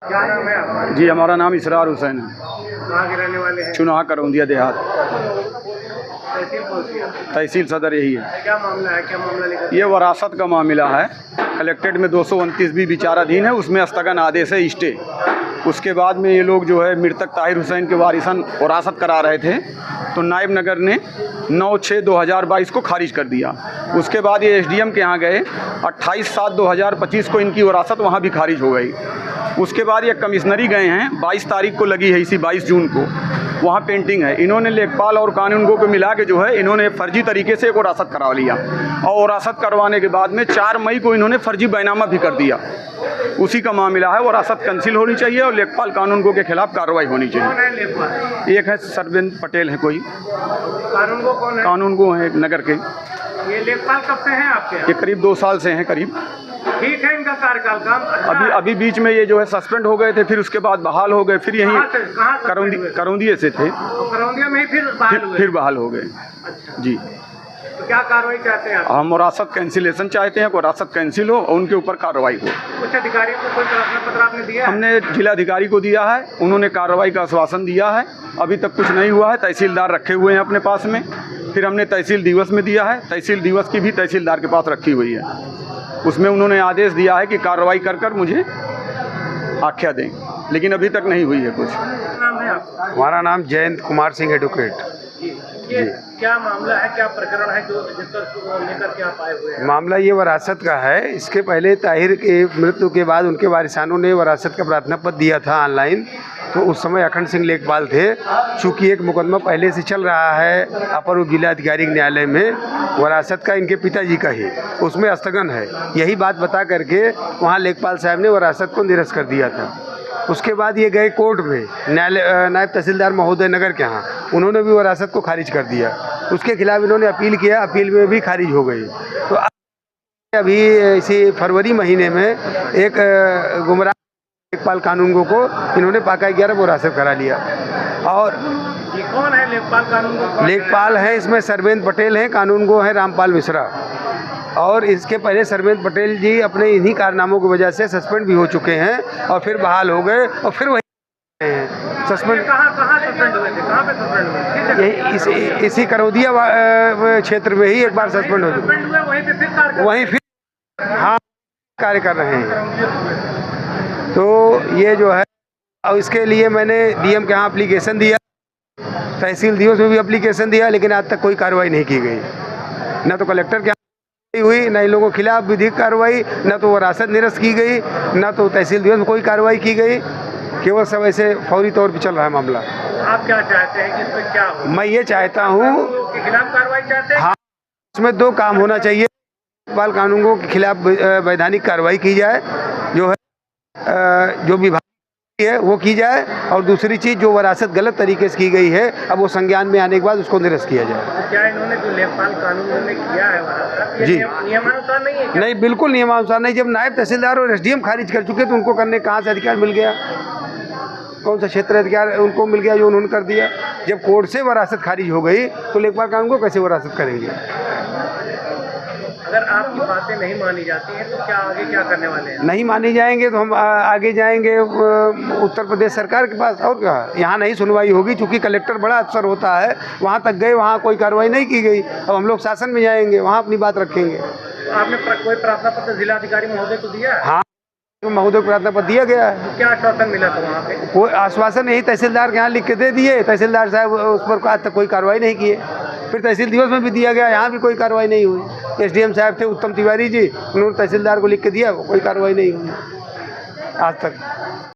क्या नाम है आपका? जी, हमारा नाम इसरार हुसैन है। कहाँ के रहने वाले हैं? चुनाहा करौंदिया देहात। तहसील कौन सी है? तहसील सदर यही है। क्या मामला है, क्या मामला लेकर? ये वरासत का मामला है। कलेक्ट्रेट में 229 भी विचाराधीन है, उसमें स्थगन आदेश है, स्टे। उसके बाद में ये लोग जो है मृतक ताहिर हुसैन के वारिसन वरासत करा रहे थे, तो नायब नगर ने 9/6/2022 को खारिज कर दिया। उसके बाद ये एसडीएम के यहाँ गए, 28/7/2025 को इनकी वरासत वहाँ भी खारिज हो गई। उसके बाद ये कमिश्नरी गए हैं, 22 तारीख को लगी है, इसी 22 जून को वहाँ पेंटिंग है। इन्होंने लेखपाल और कानूनगो को मिला के जो है इन्होंने फर्जी तरीके से एक वरासत करवा लिया, और वरासत करवाने के बाद में 4 मई को इन्होंने फर्जी बैनामा भी कर दिया। उसी का मामला है। वरासत कैंसिल होनी चाहिए और लेखपाल कानूनगो के खिलाफ कार्रवाई होनी कौन चाहिए। है लेखपाल? एक है सरवेंद्र पटेल है, कोई कानूनगो कौन है? कानूनगो है नगर के। ये लेखपाल कब से हैं आपके यहाँ? ये करीब 2 साल से हैं करीब। ठीक है, इनका कार्यकाल काम अच्छा है। अभी बीच में ये जो है सस्पेंड हो गए थे, फिर उसके बाद बहाल हो गए, फिर यहीं कहाँ suspend हुए? करौंदिये से थे, तो करौंदिया में ही फिर बहाल हुए? फिर बहाल हो गए। अच्छा, जी, तो क्या कार्रवाई चाहते हैं आप? हम वरासत कैंसिलेशन चाहते हैं, वरासत कैंसिल हो और उनके ऊपर कार्रवाई हो। कुछ अधिकारियों को कोई प्रार्थना पत्र आपने दिया है? हमने जिलाधिकारी को दिया है, उन्होंने कार्रवाई का आश्वासन दिया है, अभी तक कुछ नहीं हुआ है। तहसीलदार रखे हुए हैं अपने पास में, फिर हमने तहसील दिवस में दिया है, तहसील दिवस की भी तहसीलदार के पास रखी हुई है। उसमें उन्होंने आदेश दिया है कि कार्रवाई कर कर मुझे आख्या दें, लेकिन अभी तक नहीं हुई है कुछ। नाम है आपका? हमारा नाम जयंत कुमार सिंह एडवोकेट। ये क्या मामला है, क्या प्रकरण है जो जिसको लेकर के आप आए हुए हैं? मामला ये वरासत का है। इसके पहले ताहिर के मृत्यु के बाद उनके वारिसानों ने वरासत का प्रार्थना पत्र दिया था ऑनलाइन, तो उस समय अखंड सिंह लेखपाल थे। चूँकि एक मुकदमा पहले से चल रहा है अपर उप जिलाधिकारी न्यायालय में वरासत का, इनके पिताजी का ही, उसमें स्थगन है। यही बात बता करके वहाँ लेखपाल साहब ने वरासत को निरस्त कर दिया था। उसके बाद ये गए कोर्ट में, न्यायालय नायब तहसीलदार महोदय नगर के यहाँ, उन्होंने भी वरासत को खारिज कर दिया। उसके खिलाफ इन्होंने अपील किया, अपील में भी खारिज हो गई। तो अभी इसी फरवरी महीने में एक गुमराह लेखपाल कानूनगो को इन्होंने पाका 11 वरासत करा लिया। और ये कौन है लेखपाल कानूनगो? लेखपाल हैं इसमें सरवेंद्र पटेल हैं, कानूनगो हैं रामपाल मिश्रा। और इसके पहले सरवेंद्र पटेल जी अपने इन्हीं कारनामों की वजह से सस्पेंड भी हो चुके हैं और फिर बहाल हो गए और फिर वही हैं सस्पेंड। कहाँ सस्पेंड हुए थे? कहाँ पे सस्पेंड हुए? यही इसी करौदिया क्षेत्र में ही एक बार सस्पेंड हो चुके, सस्पेंड हुए, वहीं पे फिर कार्य वहीं फिर हाँ कार्य कर रहे हैं। तो ये जो है, और इसके लिए मैंने डीएम के यहाँ एप्लीकेशन दिया, तहसील दिवस में भी एप्लीकेशन दिया, लेकिन आज तक कोई कार्रवाई नहीं की गई। न तो कलेक्टर के हुई, न इन लोगों के खिलाफ विधिक कार्रवाई, न तो वरासत निरस्त की गई, न तो तहसील दिवस में कोई कार्रवाई की गई। केवल सब ऐसे फौरी तौर पर चल रहा है मामला। आप क्या चाहते हैं कि इसमें क्या हो? मैं ये चाहता हूँ के खिलाफ कार्रवाई चाहते हैं? हाँ, इसमें 2 काम होना चाहिए। लेखपाल कानूनगो के खिलाफ वैधानिक कार्रवाई की जाए, जो है जो विभाग है वो की जाए, और दूसरी चीज़ जो वरासत गलत तरीके से की गई है, अब वो संज्ञान में आने के बाद उसको निरस्त किया जाए। क्या इन्होंने जो लेखपाल कानून में किया है वरासत, ये जी। नियमानुसार नहीं है क्या? नहीं, बिल्कुल नियमानुसार नहीं। जब नायब तहसीलदार और एसडीएम खारिज कर चुके तो उनको करने कहाँ से अधिकार मिल गया? कौन सा क्षेत्र अधिकार उनको मिल गया जो उन्होंने कर दिया? जब कोर्ट से वरासत खारिज हो गई तो लेखपाल कानून को कैसे वरासत करेंगे? अगर आपकी बातें नहीं मानी जाती हैं तो क्या आगे क्या करने वाले हैं? नहीं मानी जाएंगे तो हम आगे जाएंगे उत्तर प्रदेश सरकार के पास, और क्या। यहाँ नहीं सुनवाई होगी, चूँकि कलेक्टर बड़ा अफसर होता है, वहाँ तक गए, वहाँ कोई कार्रवाई नहीं की गई। अब हम लोग शासन में जाएंगे, वहाँ अपनी बात रखेंगे। तो आपने कोई प्रार्थना पत्र जिलाधिकारी महोदय को दिया है? हाँ, तो महोदय को प्रार्थना पत्र दिया गया है। तो क्या आश्वासन मिला था वहाँ पे? कोई आश्वासन नहीं, तहसीलदार के यहाँ लिख के दे दिए, तहसीलदार साहब उस पर आज तक कोई कार्रवाई नहीं किए। फिर तहसील दिवस में भी दिया गया, यहाँ भी कोई कार्रवाई नहीं हुई। एसडीएम साहब थे उत्तम तिवारी जी, उन्होंने तहसीलदार को लिख के दिया, कोई कार्रवाई नहीं हुई आज तक।